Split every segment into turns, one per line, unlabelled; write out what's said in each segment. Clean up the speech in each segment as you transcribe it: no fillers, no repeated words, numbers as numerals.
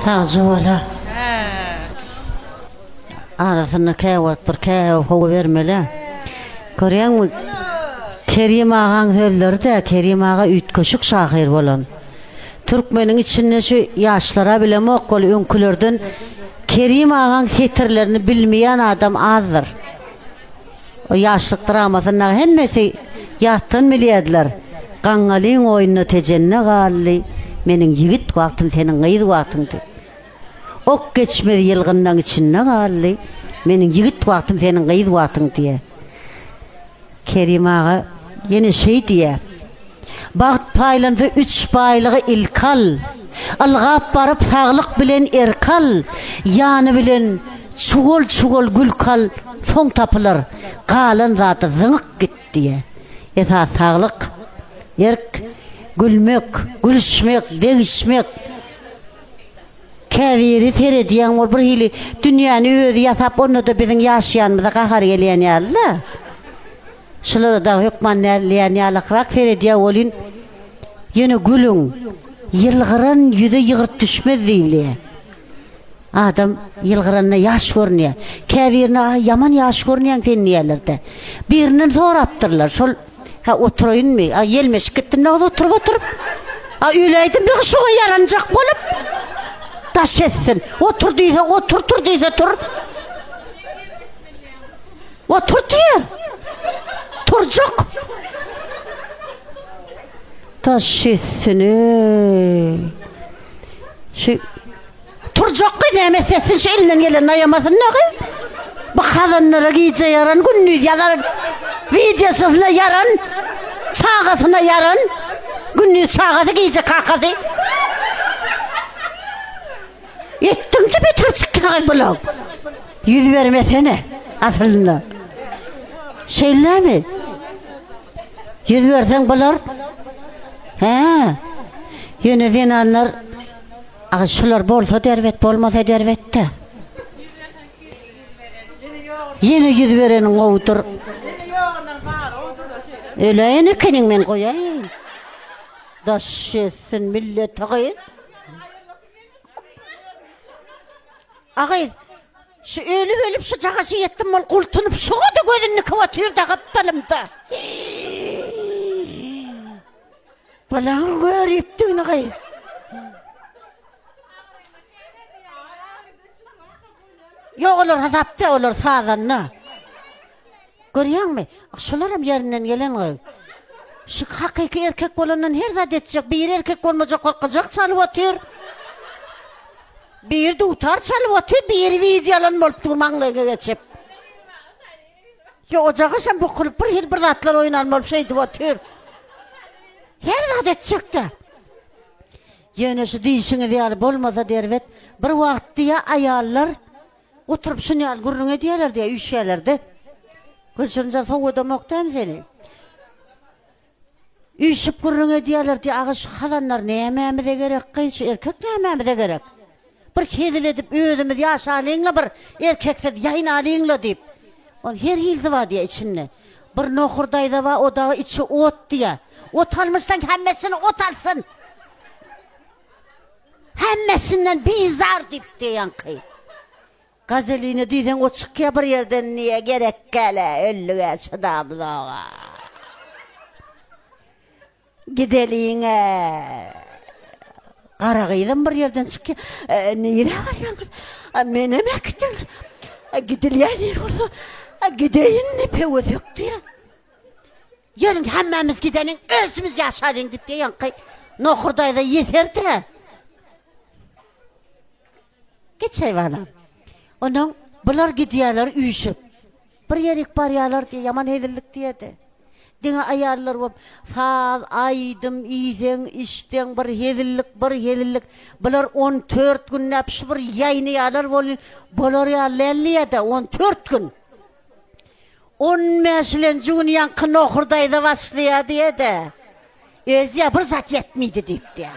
Sağcıvala. Arasını kevat bir kev hava vermeli. Görüyor musun? Kerim ağan söyleri de Kerim ağa ütköşük şahir bolan. Türkmenin içinde şu yaşlara bile mokkol ünkülörden Kerim ağan setirlerini bilmeyen adam azdır. O yaşlık dramasında hemmesi yattın biliyediler. Kangalin oyunu tecenne galli. Menin yigit vaktım senin gıyız vaktım de. Ok geçmedi yılgından içinde galli. Menin yigit vaktım senin gıyız vaktım diye. Kerim ağa yine şey diye. Bağıt paylandı 3 baylığı ilkal. Algap barıp sağlık bilen erkal. Yani bilen çugul gülkal. Son tapılar. Kalan zatı zınık git diye. Esa sağlık. Erk. Gülmek. Gülüşmek. Değişmek. Keviri tere diyen var. Bir hili dünyanı ödü yasap onu da bizim yaşayanımıza kahar geleyen yerler. Şuları da hükmanlarlayan yalakrak tere olin. Yine gülün. Yılgıran yüzü yığırt düşmez değil. Adam yılgıranına yaş görünüyor. Kevirine yaman yaş görünüyen teniyelerde. Birinin zor attırlar. Şol oturayın mı? Yelmeş gittim ne oldu oturup. Öyleydim ne şuna yaranacak bolup. Taş etsin. Otur deyse otur deyse tur. Otur diye. Turcuk. Taş etsin. Şey turcuk ki ne meslesin şu elinden gelen ayamasın ne ki? Bu kadınlara giyce yaran, günlüğü yaran, videosuna yaran, çağısına yaran, günlüğü çağısı giyce kakası. Ettin de bir turcuk bulam. Yüz vermesene aslında. Şeyler mi? Yüz versen bular. Yine zinanlar şular bolsa dervet bolmasa dervet de. Yine yüz verenin oğudur. Öyleyini kenin men koyayım. Daş etsin millet ağayın. Ağayın. Şu ölüp şu cağası yettim ol kultunup şuğa da gözünü kıvatıyor da kaptalım da. Balan görüp düğün ağayın. Yok olur azapta olur sağdanla. Görüyor musun? Şularım yerinden gelen ağayın. Şu hakiki erkek olanın her zat edecek. Bir erkek olmayacak korkacak çalıp atıyor. Bir de utar çalıp atıyor. Bir videolan olup durmanlığa geçip. Ya ocağı sen bu kulüp bir hil bir zatlar oynanma olup şeydi atıyor. Her zat edecek de. Yine şu değişini diyelim olmasa dervet. Bir vakit diye ayarlar. Oturup şunu al gurruna diyorlar diye üşüyorlardı. Gülşünce soğuda muhtem seni. Üşüp gurruna diyorlar diye ağa şu halanlar ne yememize gerek ki şu erkek ne yememize gerek. Bir kedil edip ödümüz yaş aleyinle bir erkekse yayın aleyinle deyip. On her hildi var diye içinde. Bir nohurdayda var o da içi ot diye. Ot almışsan hemmesini ot alsın. Hemmesinden bizar deyip diyen kıyım. Gazelini diyden o çıkıyor bir yerden niye gerek gele öllüğe çıdamlığa. Gideliğine. Karagıydım bir yerden çıkıyor. Neyre var ya? Meneme gittin. Gideliğe neyre oldu? Gideyin ne pevuz yok diye. Yarın hemmemiz gidenin özümüz yaşarın deyip diyen kıyım. Nohurdayda yeter de. Geç hayvanım. Onun bunlar gidiyorlar üşüp. Bir yerik baryalar diye yaman hedirlik diye de. Dine ayarlar var. Sağ aydım izen işten bir hedirlik. Bunlar 14 gün yapışı bir yayını yalar volun. Bunlar yalarlıya da 14 gün. 15 Juniyan kın okurdaydı başlıyor diye de. Özüye bir zat yetmiydi deyip diye.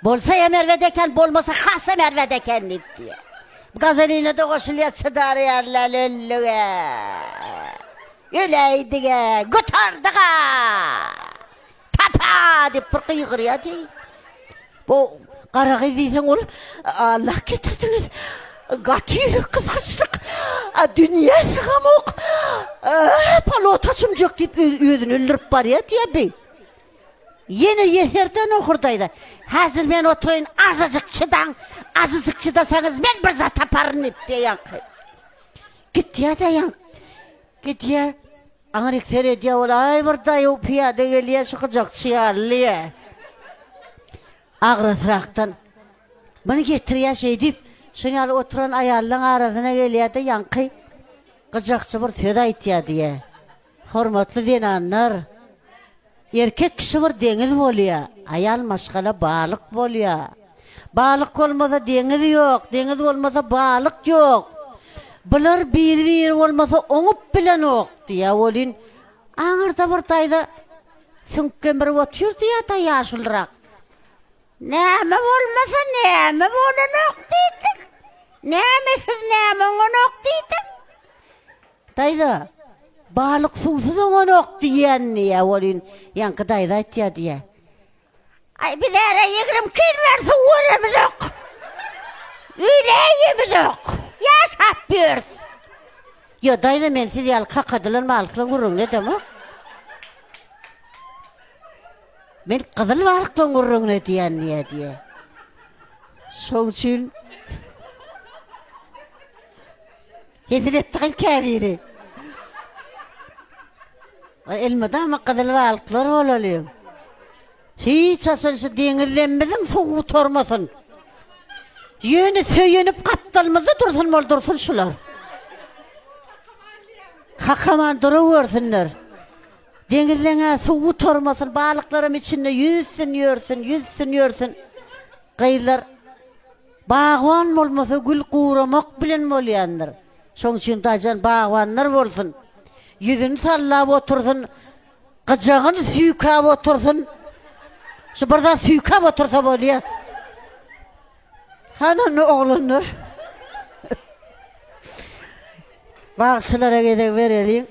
Bolsa ya mervedeken bolmasa khasa mervedeken deyip diye. Gazeline de koşuluyor çıdarı yerler öllüğe. Öyleydi ge, götürdü ge. Tapa deyip bir kıygırıyor diye. Bu Qaragı diýsen ol Allah getirdiňiz. Gatýylyk kızgıçlyk. Dünýä gamok. Palotaçym jok diýip özüni öldürip barýar diýip. Yeni yerden okurdaydı. Hazır men oturayın azıcık çıdan. Azıcık çıdasanız men bir zat taparın hep diye yankı. Git ya da yank. Git ya. Anrik tere diye ola. Ay buradayı o piyade geliye çıkacak çiyarlıya. Ağrıtraktan. Bunu getiriyor şey deyip. Şunu oturan ayarlığın arasına geliye de yankı. Kıcakçı bir töda itiya diye. Hormatlı dinanlar. Erkek kişi bir deniz bolýar, ayal maşgala balyk bolýar. Balyk bolmasa deniz ýok, deniz bolmasa balyk ýok. Bular bir bolmasa oňup bilen ok diýe bolin. Aňyrda bir taýda süňken bir otur diýe ta ýaşylrak. Näme bolmasa näme bolanok diýdik. Nämesiz näme oňok diýdik. Taýda balık susuz oňok diýen ýa bolin ýanky daýda aýtýar diýe. Ay bilere ýegirim kirber suwurymyz ok. Ýüreýimiz ok. Ýaşap bers. Ýa daýda men sizi ýal kakadylar balyklaryň gurrun edem o. Men gyzyl balyklaryň gurrun edýän diýe. Şol üçin Yediretdiň käbiri. Elmada ama gyzyl balyklar bolalym. Hiç asılsı deňizlenmeden suwu tormasyn. Ýöne söýenip gapdalmasa dursun bol dursun şular. Kakaman duraversinler. Deňizlene suwu tormasyn, balyklarym içinde yüzsün ýörsün. Gaýlar bagwan bolmasa gül guramak bilen bolýandyr. Şoň üçin dajan bagwanlar bolsun. Yüzünü sallap otursun, gıcağını süykap otursun. Şu burada süykap otursa bolýar. Hanany oğlanlar. Bağışlara gede verelim.